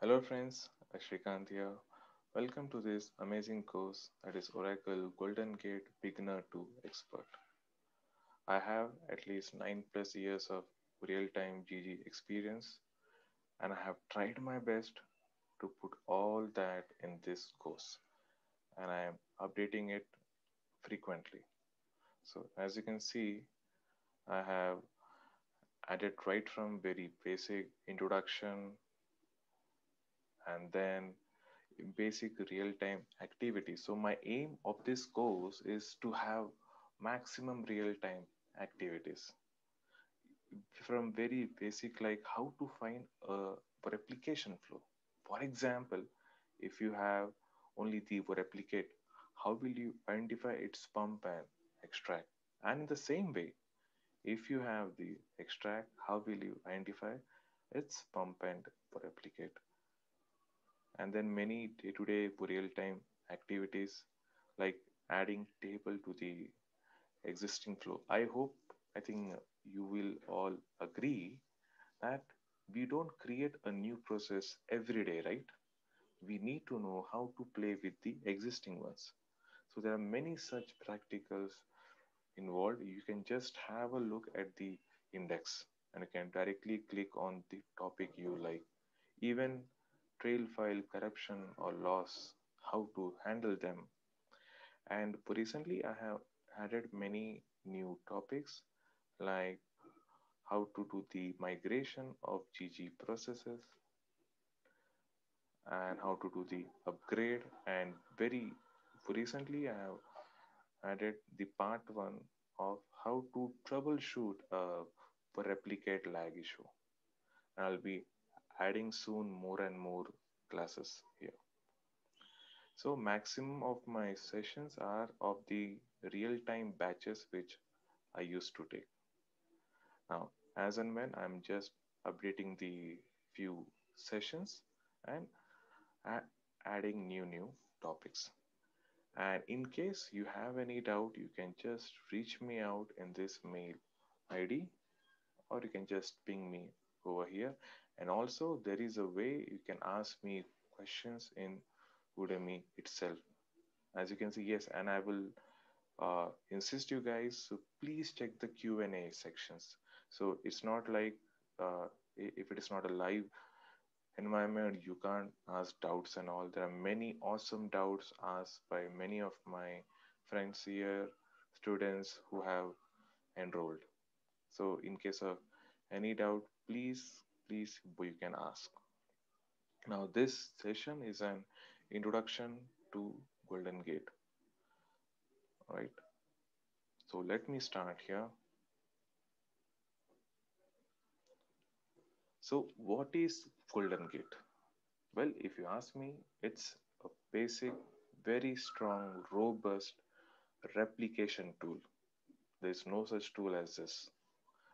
Hello friends, Shrikant here. Welcome to this amazing course that is Oracle Golden Gate Beginner to Expert. I have at least 9 plus years of real-time GG experience and I have tried my best to put all that in this course and I am updating it frequently. So as you can see, I have added right from very basic introduction and then basic real-time activities. So my aim of this course is to have maximum real-time activities from very basic like how to find a replication flow. For example, if you have only the replicate, how will you identify its pump and extract? And in the same way, if you have the extract, how will you identify its pump and replicate? And then many day-to-day real-time activities like adding table to the existing flow. I think you will all agree that we don't create a new process every day, right? We need to know how to play with the existing ones. So there are many such practicals involved. You can just have a look at the index and you can directly click on the topic you like. Even trail file corruption or loss, how to handle them. And recently, I have added many new topics like how to do the migration of GG processes and how to do the upgrade. And very recently, I have added the part one of how to troubleshoot a replicate lag issue. And I'll be adding soon more and more classes here. So maximum of my sessions are of the real-time batches which I used to take. Now, as and when I'm just updating the few sessions and adding new topics. And in case you have any doubt, you can just reach me out in this mail ID or you can just ping me over here. And also there is a way you can ask me questions in Udemy itself. As you can see, yes, and I will insist you guys so please check the Q&A sections. So it's not like if it is not a live environment you can't ask doubts and all. There are many awesome doubts asked by many of my friends here, students who have enrolled. So in case of any doubt, please you can ask. Now this session is an introduction to Golden Gate. All right, so let me start here. So, what is Golden Gate? Well, if you ask me, it's a basic, very strong, robust replication tool. There is no such tool as this.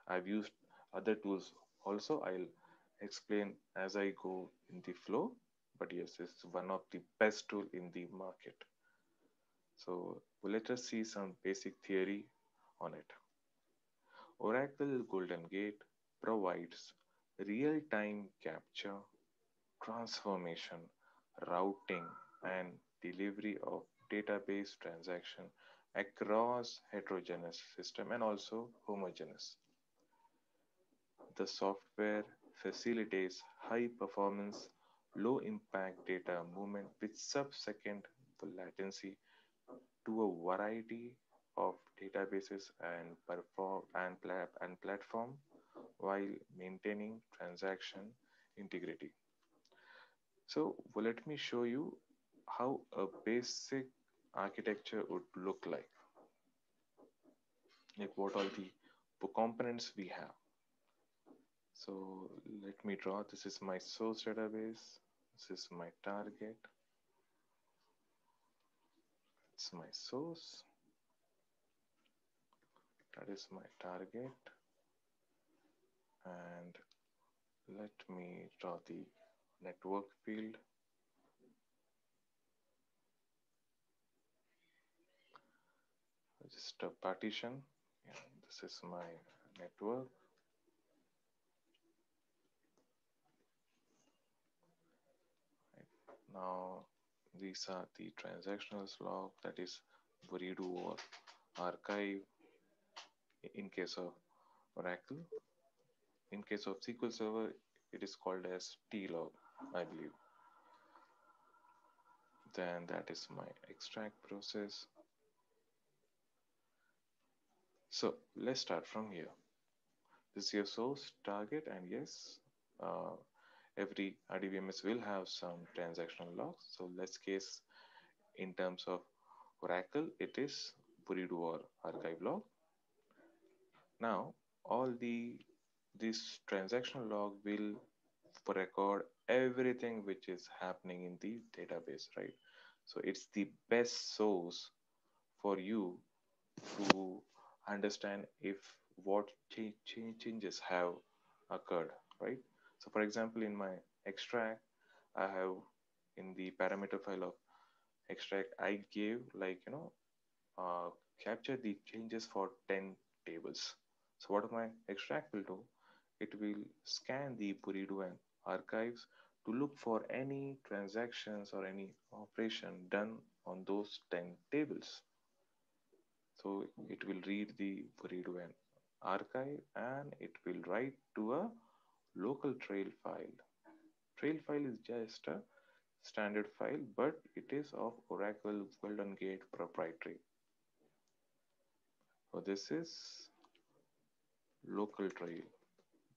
I've used other tools also. I'll explain as I go in the flow, but yes, it's one of the best tool in the market. So, let us see some basic theory on it. Oracle Golden Gate provides real-time capture, transformation, routing, and delivery of database transaction across heterogeneous system and also homogeneous. The software facilitates high performance, low impact data movement with sub-second latency to a variety of databases and platform while maintaining transaction integrity. So let me show you how a basic architecture would look like what all the components we have. So let me draw, this is my source database, this is my target, it's my source, that is my target, and let me draw the network field. Just a partition. Yeah, this is my network. Now, these are the transactional log, that is redo or archive in case of Oracle. In case of SQL Server, it is called as tlog, I believe. Then that is my extract process. So let's start from here. This is your source target, and yes, uh, every RDBMS will have some transactional logs. So let's case in terms of Oracle, it is redo or archive log. Now, all this transactional log will record everything which is happening in the database, right? So it's the best source for you to understand if what changes have occurred, right? So for example, in my extract, I have in the parameter file of extract, I gave like, uh, capture the changes for 10 tables. So what my extract will do, it will scan the Puridu and archives to look for any transactions or any operation done on those 10 tables. So it will read the redo an archive and it will write to a local trail file. Trail file is just a standard file, but it is of Oracle Goldengate proprietary. So this is local trail.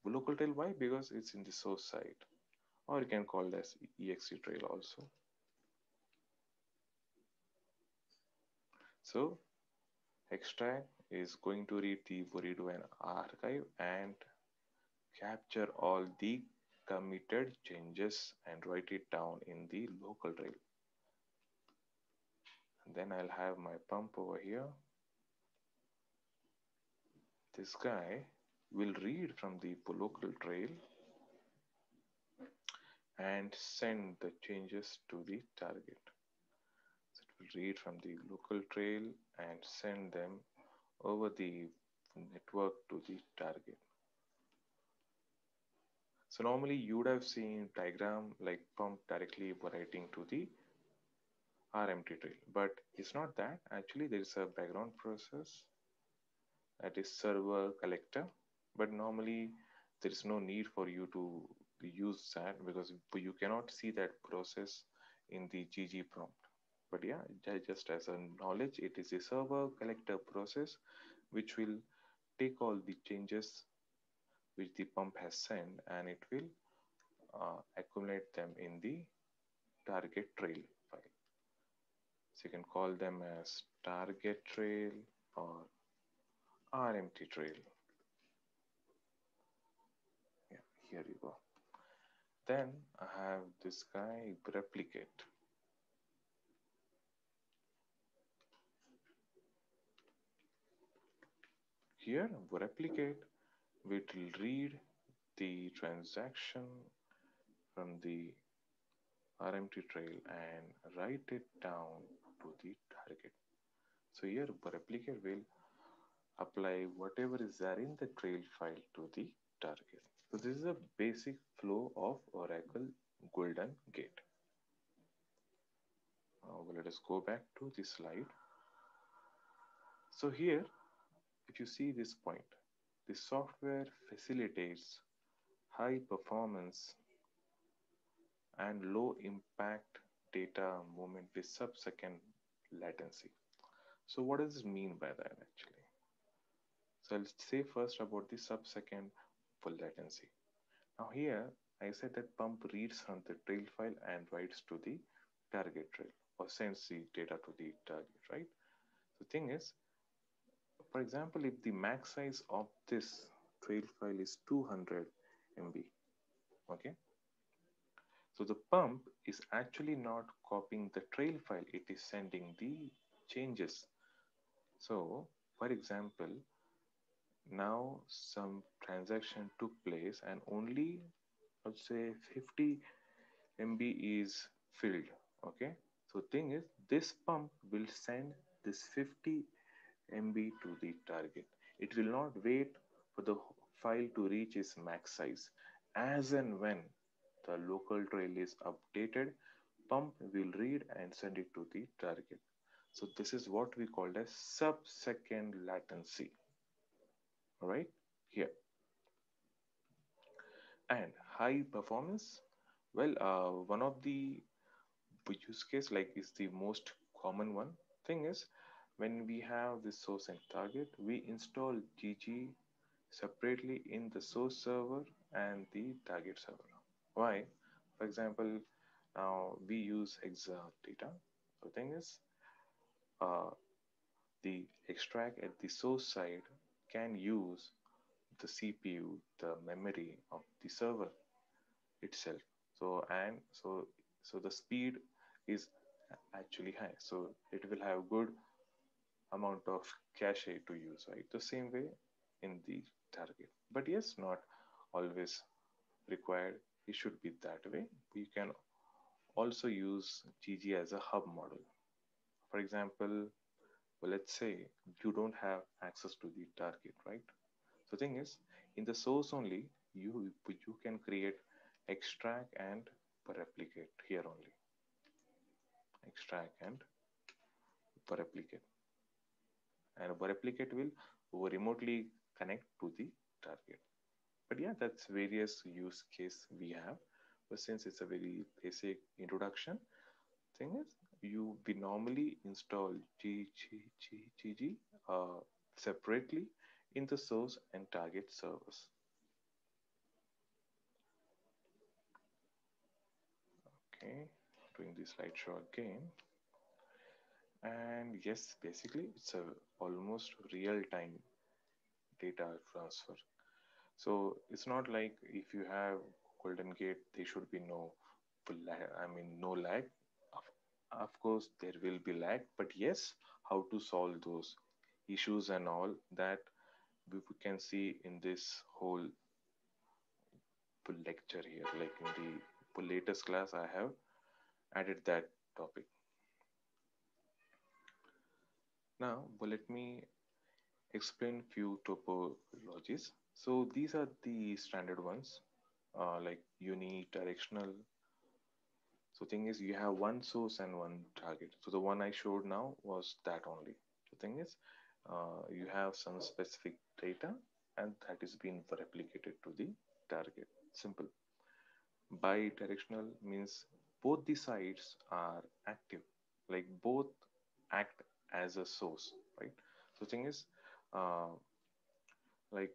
Local trail, why? Because it's in the source side, or you can call it as exe trail also. So extract is going to read the redo an archive and capture all the committed changes and write it down in the local trail. And then I'll have my pump over here. This guy will read from the local trail and send the changes to the target. So it will read from the local trail and send them over the network to the target. So normally you would have seen diagram like pump directly writing to the RMT trail, but it's not that. Actually, there is a background process that is server collector, but normally there is no need for you to use that because you cannot see that process in the GG prompt. But yeah, just as a knowledge, it is a server collector process which will take all the changes which the pump has sent and it will accumulate them in the target trail file. So you can call them as target trail or RMT trail. Yeah, here you go. Then I have this guy replicate. Here replicate will read the transaction from the RMT trail and write it down to the target. So here replicate will apply whatever is there in the trail file to the target. So this is a basic flow of Oracle Golden Gate. Let us go back to this slide. So here, if you see this point, the software facilitates high performance and low impact data movement with sub-second latency. So what does this mean by that actually? So I'll say first about the sub-second full latency. Now here, I said that pump reads from the trail file and writes to the target trail or sends the data to the target, right? The thing is, for example, if the max size of this trail file is 200 MB, okay? So the pump is actually not copying the trail file, it is sending the changes. So, for example, now some transaction took place and only, let's say, 50 MB is filled, okay? So thing is, this pump will send this 50 MB to the target. It will not wait for the file to reach its max size. As and when the local trail is updated, pump will read and send it to the target. So this is what we call as sub-second latency. All right, here. And high performance. Well, one of the use case like is the most common one. Thing is, when we have the source and target, we install GG separately in the source server and the target server. Why? For example, now we use exa data. The thing is, uh, the extract at the source side can use the CPU, the memory of the server itself. So the speed is actually high. So it will have good amount of cache to use, right? The same way in the target. But yes, not always required. It should be that way. We can also use GG as a hub model. For example, well, let's say you don't have access to the target, right? So thing is, in the source only, you can create extract and replicate here only. Extract and replicate. And replicate will remotely connect to the target. But yeah, that's various use case we have. But since it's a very basic introduction, thing is, we normally install GG separately in the source and target servers. Okay, doing the slideshow again. And yes, basically it's a almost real time data transfer. So it's not like if you have Goldengate, there should be no lag. Of course, there will be lag, but yes, how to solve those issues and all that we can see in this whole lecture here. Like in the latest class, I have added that topic. Now, well, let me explain few topologies. So these are the standard ones, like unidirectional. So thing is, you have one source and one target. So the one I showed now was that only. The thing is, you have some specific data, and that is being replicated to the target. Simple. Bi-directional means both the sides are active, like both act as a source, right? So thing is, uh, like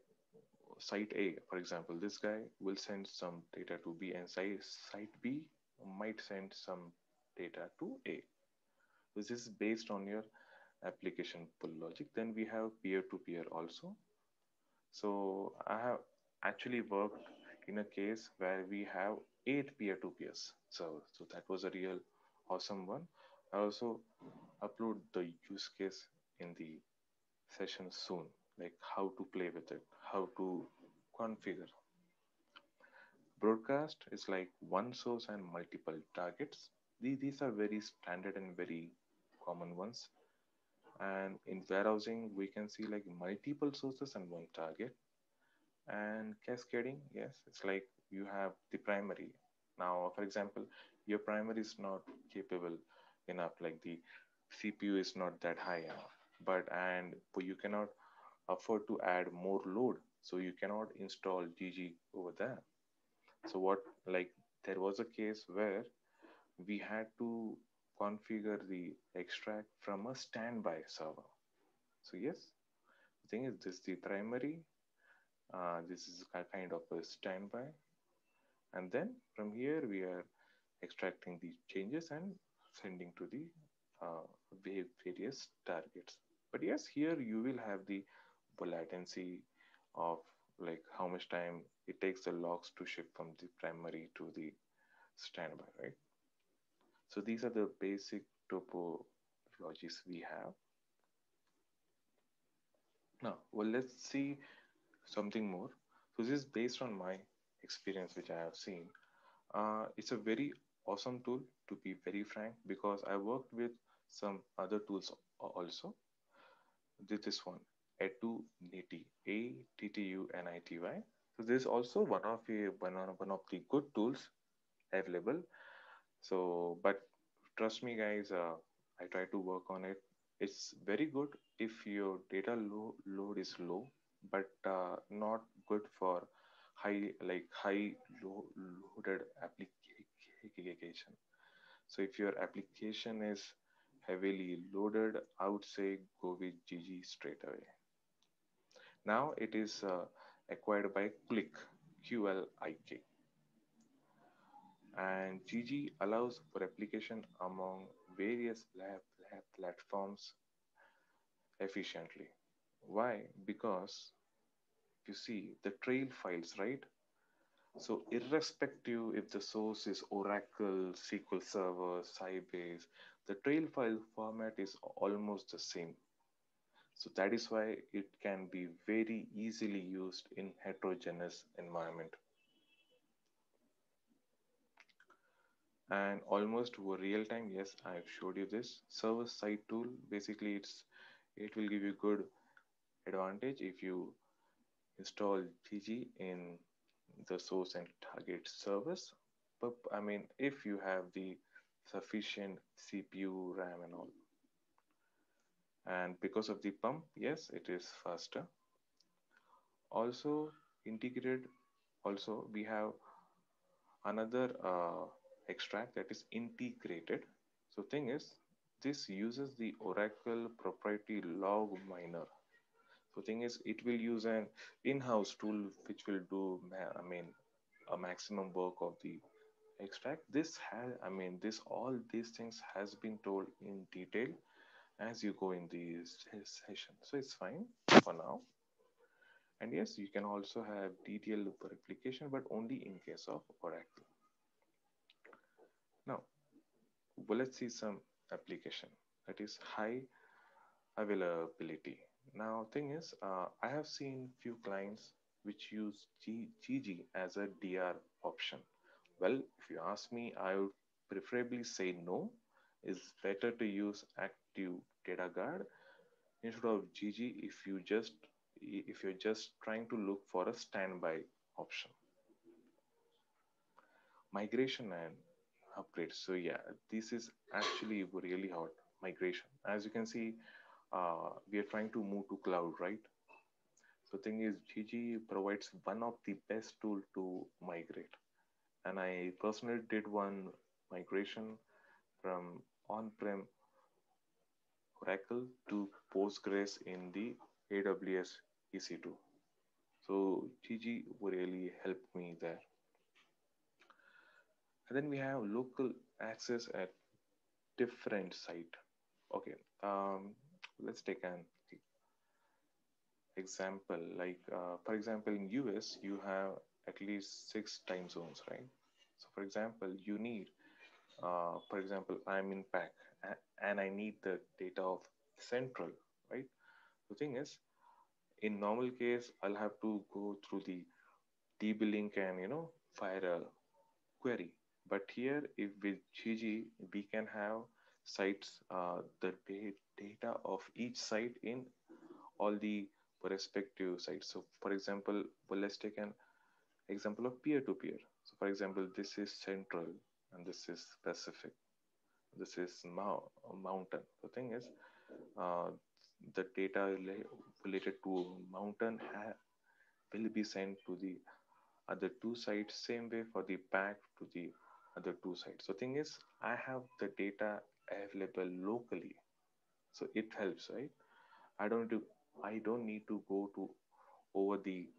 site A, for example, this guy will send some data to B, and site B might send some data to A. This is based on your application pull logic. Then we have peer-to-peer also. So I have actually worked in a case where we have 8 peer-to-peers. So that was a real awesome one. I also upload the use case in the session soon, like how to play with it, how to configure. Broadcast is like one source and multiple targets. These are very standard and very common ones. And in warehousing, we can see like multiple sources and one target. And cascading, yes, it's like you have the primary. Now, for example, your primary is not capable enough, like the CPU is not that high enough, but you cannot afford to add more load, so you cannot install GG over there. So what, like, there was a case where we had to configure the extract from a standby server. So yes, the thing is, this is the primary. This is a kind of a standby, and then from here we are extracting the changes and sending to the uh, various targets. But yes, here you will have the latency of like how much time it takes the logs to ship from the primary to the standby, right? So these are the basic topologies we have. Now, well, let's see something more. So this is based on my experience, which I have seen. It's a very awesome tool, to be very frank, because I worked with some other tools also. This one, Attunity, Attunity. So this is also one of the good tools available. So, but trust me, guys, I try to work on it. It's very good if your data load is low, but not good for high loaded application. So, if your application is heavily loaded, I would say go with GG straight away. Now it is acquired by Qlik, and GG allows for replication among various lab platforms efficiently. Why? Because you see the trail files, right? So, irrespective if the source is Oracle, SQL Server, Sybase, the trail file format is almost the same. So, that is why it can be very easily used in heterogeneous environment. And almost for real time, yes, I've showed you this server side tool. Basically, it will give you good advantage if you install GG in the source and target service. But I mean, if you have the sufficient CPU, RAM, and all, and because of the pump, yes, it is faster. Also integrated. Also, we have another extract that is integrated. So, thing is, this uses the Oracle proprietary log miner. So, thing is, it will use an in-house tool which will do, I mean, a maximum work of the extract. This has, I mean, this all these things has been told in detail as you go in the session. So it's fine for now. And yes, you can also have detailed replication, but only in case of Oracle. Now, well, let's see some application that is high availability. Now, thing is, I have seen few clients which use GG as a DR option. Well, if you ask me, I would preferably say no. It's better to use active data guard instead of GG if you're just trying to look for a standby option. Migration and upgrades. So yeah, this is actually really hot migration. As you can see, we are trying to move to cloud, right? So thing is, GG provides one of the best tool to migrate. And I personally did one migration from on-prem Oracle to Postgres in the AWS EC2. So GG really helped me there. And then we have local access at different site. Okay, let's take an example. Like for example, in US, you have at least six time zones, right? So for example, you need, for example, I'm in PAC and I need the data of Central, right? The thing is, in normal case, I'll have to go through the DB link and fire a query. But here, if with GG, we can have sites, the data of each site in all the respective sites. So, for example, well, let's take an example of peer-to-peer. So, for example, this is central and this is specific. This is mountain. The thing is, uh, the data related to mountain will be sent to the other two sites. Same way for the pack to the other two sites. So thing is, I have the data available locally, so it helps, right? I don't need to go to over the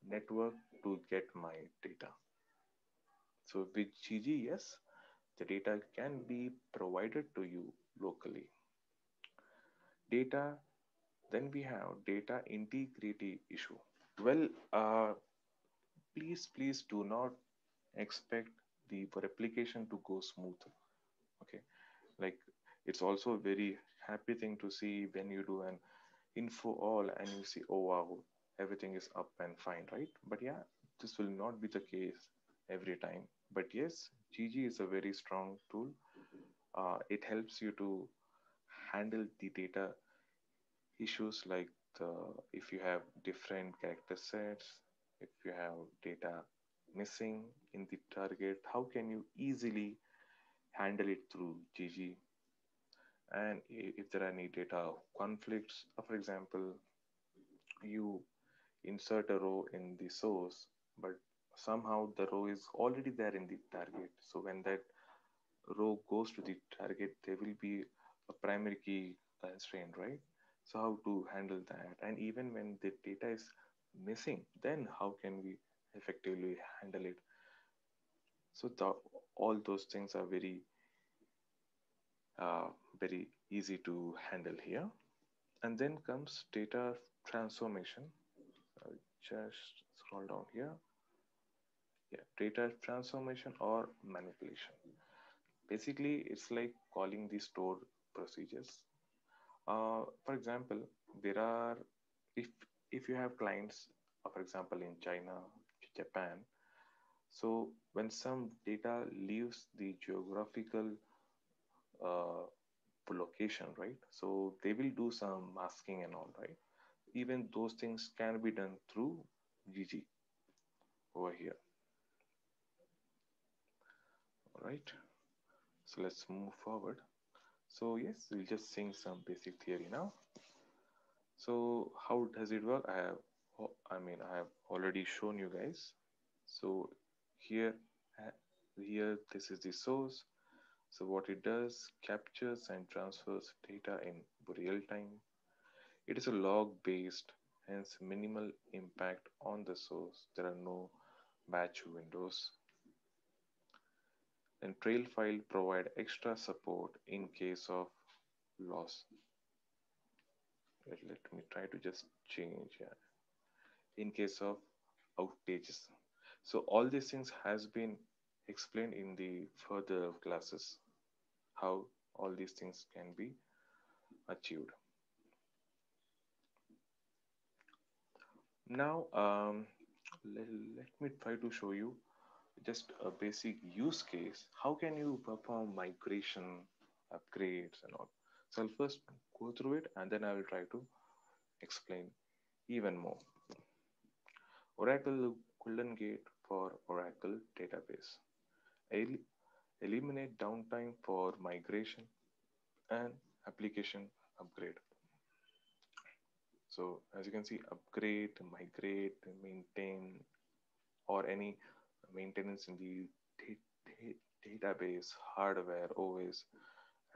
network to get my data. So with GG, yes, the data can be provided to you locally. Data, then we have data integrity issue. Well, please do not expect the replication to go smooth. Okay, like it's also a very happy thing to see when you do an info all and you see, oh wow, everything is up and fine, right? But yeah, this will not be the case every time. But yes, GG is a very strong tool. It helps you to handle the data issues like the if you have different character sets, if you have data missing in the target, how can you easily handle it through GG. And if there are any data conflicts, for example, you insert a row in the source, but somehow the row is already there in the target. So when that row goes to the target, there will be a primary key constraint, right? So how to handle that? And even when the data is missing, then how can we effectively handle it? So all those things are uh, very easy to handle here. And then comes data transformation. I'll just scroll down here. Yeah, data transformation or manipulation. Basically, it's like calling the stored procedures. For example, there are if if you have clients, for example, in China, Japan. So when some data leaves the geographical uh, location, right? So they will do some masking and all, right? Even those things can be done through GG over here. All right. So let's move forward. So yes, we'll just sing some basic theory now. So how does it work? I have already shown you guys. So here, uh, here this is the source. So what it does, captures and transfers data in real time. It is a log based, hence minimal impact on the source. There are no batch windows. And trail file provide extra support in case of loss. Let me try to just change in case of outages. So all these things has been explained in the further classes, how all these things can be achieved. Now, let me try to show you just a basic use case. How can you perform migration, upgrades, and all? So I'll first go through it and then I will try to explain even more. Oracle Golden Gate for Oracle database. El- Eliminate downtime for migration and application upgrade. So as you can see, upgrade, migrate, maintain, or any maintenance in the database, hardware, OS,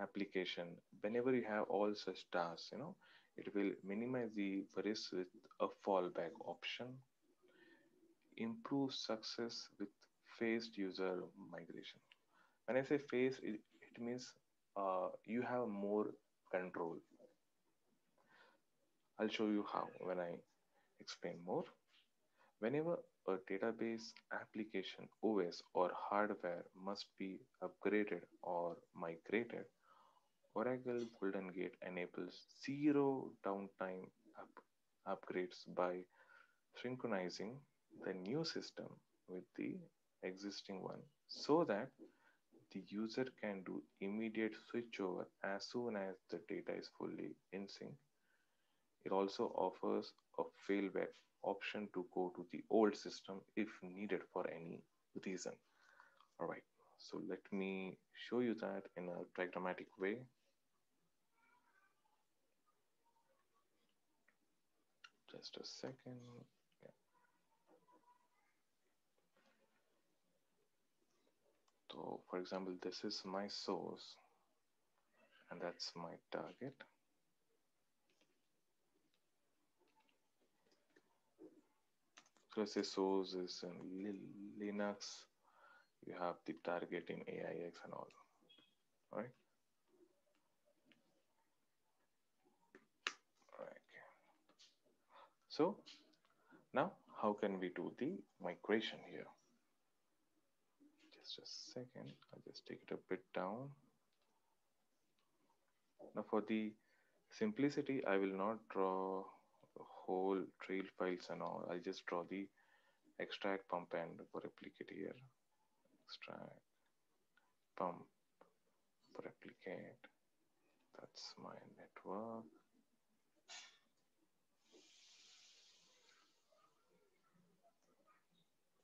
application. Whenever you have all such tasks, it will minimize the risk with a fallback option, improve success with phased user migration. When I say phase, it means you have more control. I'll show you how when I explain more. Whenever a database application OS or hardware must be upgraded or migrated, Oracle Golden Gate enables zero downtime upgrades by synchronizing the new system with the existing one so that the user can do immediate switchover as soon as the data is fully in sync. It also offers a failback option to go to the old system if needed for any reason. All right, so let me show you that in a diagrammatic way. Just a second. Yeah. So, for example, this is my source, and that's my target. So, let's say source is in Linux. You have the target in AIX and all. All right. All right. So now, how can we do the migration here? Just a second. I'll just take it a bit down. Now, for the simplicity, I will not draw the whole trail files and all. I'll just draw the extract, pump, and replicate here. Extract, pump, replicate. That's my network.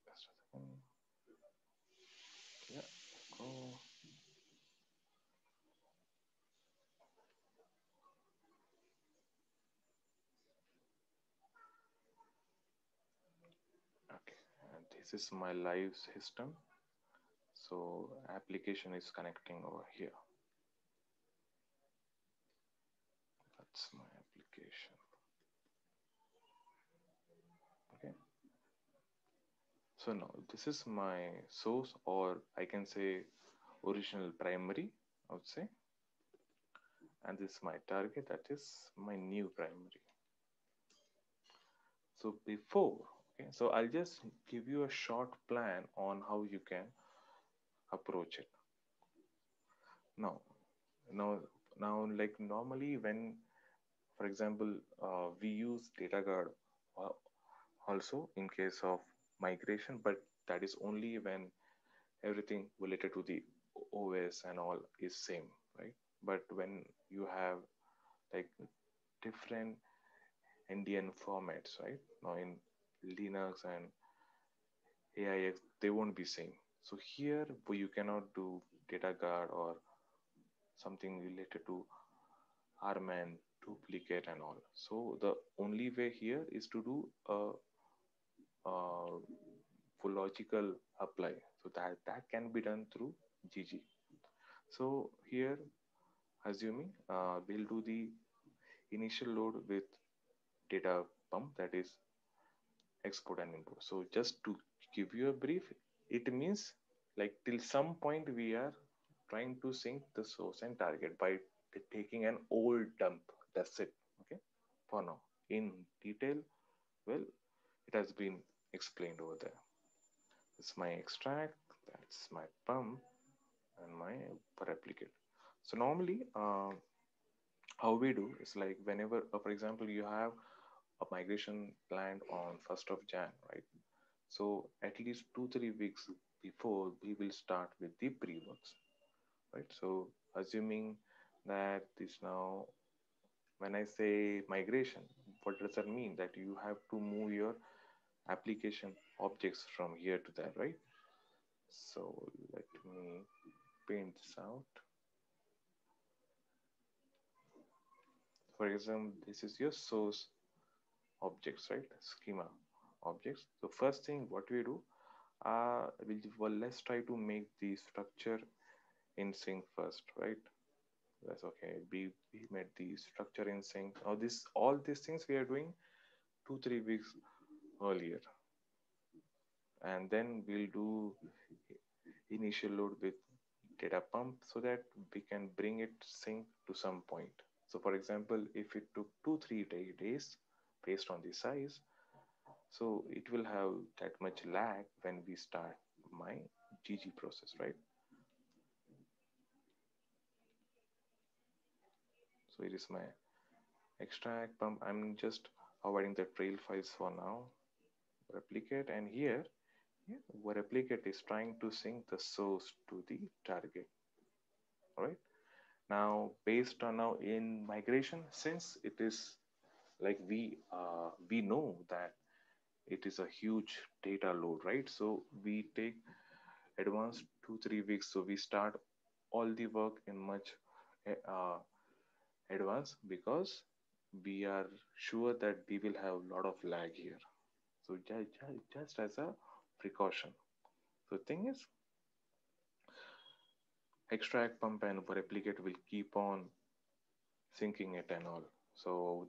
Just a second. Yeah, go. this is my live system. So application is connecting over here. That's my application. Okay. So now this is my source, or I can say original primary, I would say. And this is my target, that is my new primary. So before, okay, so I'll just give you a short plan on how you can approach it. Now, now, now, like normally when, for example, we use data guard uh, also in case of migration, but that is only when everything related to the OS and all is same, right? But when you have like different Indian formats, right? Now in Linux and AIX, they won't be same. So here you cannot do data guard or something related to RMAN, duplicate and all. So the only way here is to do a full logical apply. So that can be done through GG. So here, assuming we'll do the initial load with data pump, that is export and import. So just to give you a brief, it means like till some point we are trying to sync the source and target by taking an old dump. That's it. Okay. For now, in detail, well, it has been explained over there. It's my extract. That's my pump and my replicate. So normally, how we do is like whenever, for example, you have a migration planned on 1st of Jan, right? So at least 2 3 weeks before we will start with the pre-works, right? So assuming that this now, when I say migration, what does that mean? That you have to move your application objects from here to there, right? So let me paint this out. For example, this is your source objects, right? Schema objects. So first thing what we do, well, let's try to make the structure in sync first, right? That's okay. We made the structure in sync. Now this all these things we are doing 2 3 weeks earlier, and then we'll do initial load with data pump so that we can bring it sync to some point. So for example, if it took 2 3 days based on the size, so it will have that much lag when we start my GG process, right? So it is my extract pump. I'm just avoiding the trail files for now. Replicate, and here, yeah, replicate is trying to sync the source to the target. All right. Now, based on now in migration, since it is like we know that it is a huge data load, right? So we take advanced 2 3 weeks. So we start all the work in much uh, advance because we are sure that we will have a lot of lag here. So just as a precaution. So thing is, extract pump and replicate will keep on syncing it and all. So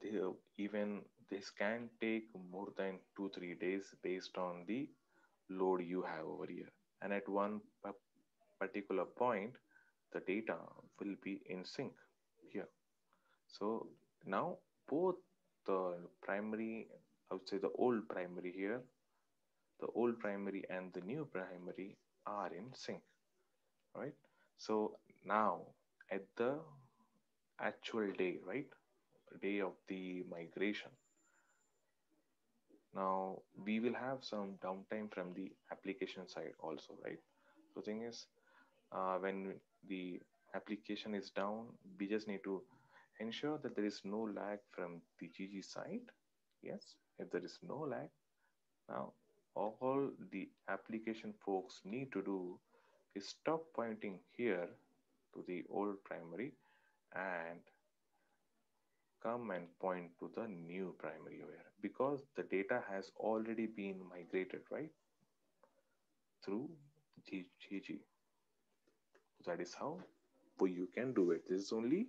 even this can take more than 2 3 days based on the load you have over here. And at one particular point, the data will be in sync here. So now both the primary, I would say the old primary here, the old primary and the new primary are in sync, right? So now at the actual day, right? Day of the migration. Now we will have some downtime from the application side also, right? So thing is, when the application is down, we just need to ensure that there is no lag from the GG side. Yes, if there is no lag, now all the application folks need to do is stop pointing here to the old primary and come and point to the new primary where because the data has already been migrated, right? through GG. That is how you can do it. This is only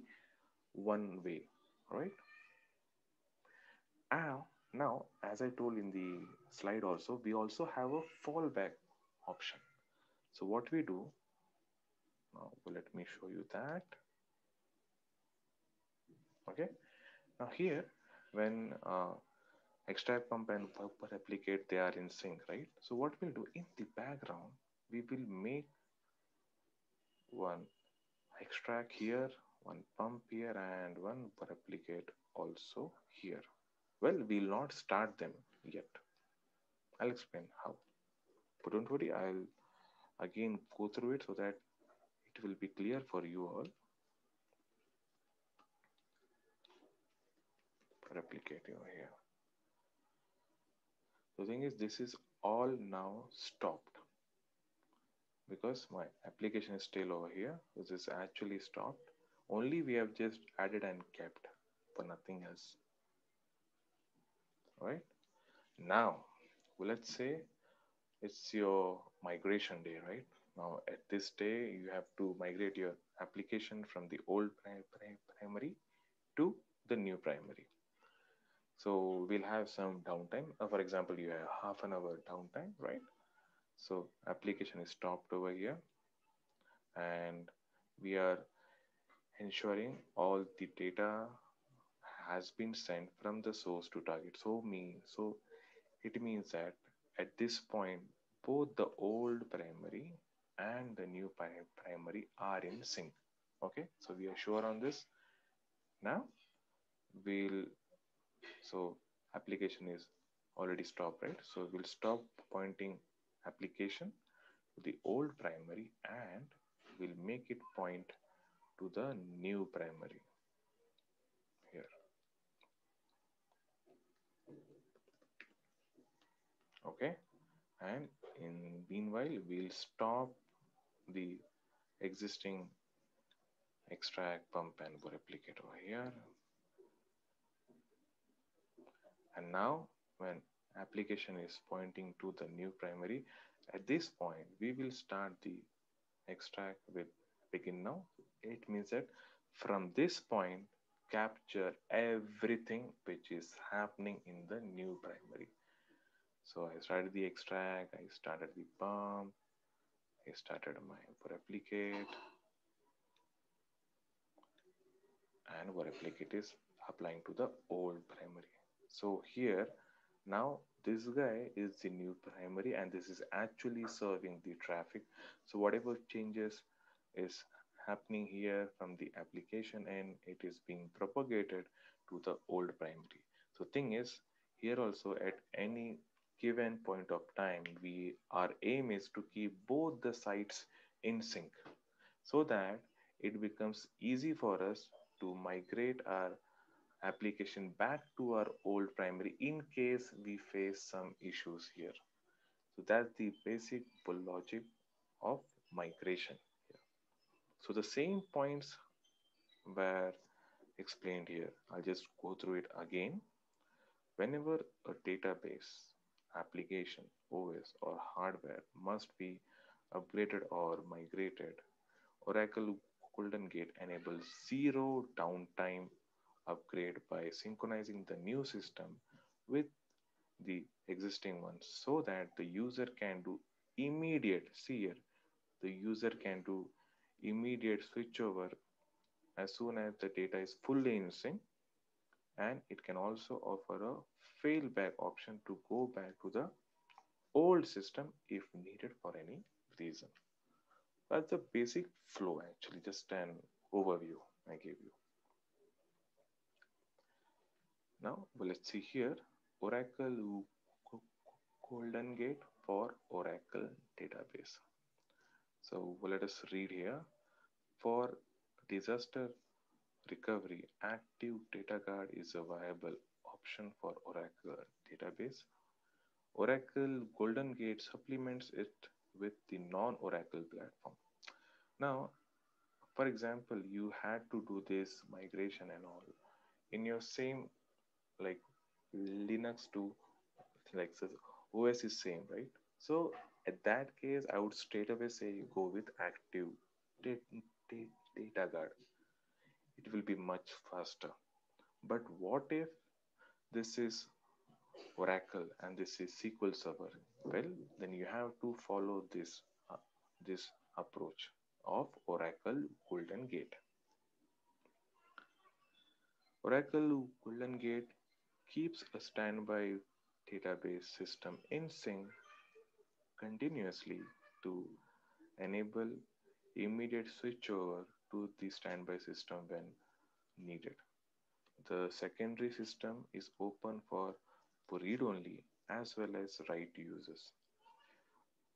one way, right? Now, as I told in the slide also, we also have a fallback option. So what we do now, let me show you that. Okay. Now here, when extract pump and per replicate, they are in sync, right? So what we'll do in the background, we will make one extract here, one pump here, and one per replicate also here. Well, we'll not start them yet. I'll explain how. But don't worry, I'll again go through it so that it will be clear for you all. Replicate over here. The thing is, this is all now stopped because my application is still over here. This is actually stopped. Only we have just added and kept for nothing else. Right? Now, let's say it's your migration day, right? Now, at this day, you have to migrate your application from the old primary to the new primary. So we'll have some downtime. For example, you have half an hour downtime, right? So application is stopped over here, and we are ensuring all the data has been sent from the source to target. So it means that at this point, both the old primary and the new primary are in sync. Okay, so we are sure on this. Now we'll so application is already stopped, right? So we'll stop pointing application to the old primary and we'll make it point to the new primary here. Okay, and in meanwhile we'll stop the existing extract pump and replicate over here. And now when application is pointing to the new primary, at this point we will start the extract with begin now. It means that from this point capture everything which is happening in the new primary. So I started the extract, I started the pump, I started my replicate, and replicate is applying to the old primary. So here now this guy is the new primary and this is actually serving the traffic. So whatever changes is happening here from the application and it is being propagated to the old primary. So thing is here also at any given point of time our aim is to keep both the sites in sync so that it becomes easy for us to migrate our application back to our old primary in case we face some issues here. So that's the basic logic of migration here. So the same points were explained here. I'll just go through it again. Whenever a database, application, OS or hardware must be upgraded or migrated, Oracle Goldengate enables zero downtime upgrade by synchronizing the new system with the existing one so that the user can do immediate see here the user can do immediate switchover as soon as the data is fully in sync, and it can also offer a failback option to go back to the old system if needed for any reason. That's the basic flow, actually just an overview I gave you. Now let's see here, Oracle Goldengate for Oracle database. So let us read here. For disaster recovery, active data guard is a viable option for Oracle database. Oracle Goldengate supplements it with the non-Oracle platform. Now, for example, you had to do this migration and all in your same like Linux to like OS is same, right? So At that case, I would straight away say go with active data guard. It will be much faster. But what if this is Oracle and this is SQL Server? Well, then you have to follow this approach of Oracle Golden Gate. Oracle Golden Gate keeps a standby database system in sync continuously to enable immediate switchover to the standby system when needed. The secondary system is open for read only as well as write users.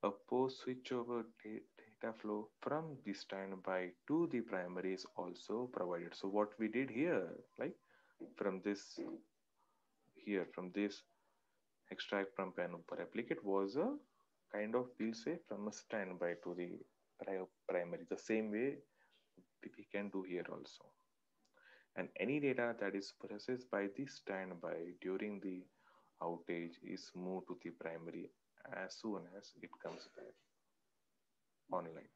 A post switchover data flow from the standby to the primary is also provided. So what we did here, like from this from this extract from pen replicate was a kind of, we'll say, from a standby to the primary. The same way we can do here also. And any data that is processed by the standby during the outage is moved to the primary as soon as it comes back online.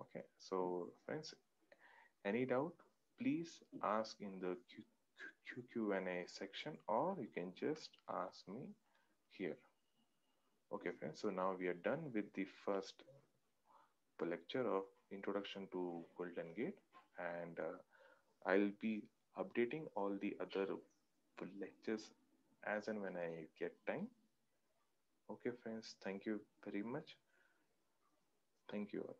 Okay, so friends, any doubt, please ask in the Q&A section, or you can just ask me here. Okay, friends, so now we are done with the first lecture of Introduction to Golden Gate, and I'll be updating all the other lectures as and when I get time. Okay, friends, thank you very much. Thank you all.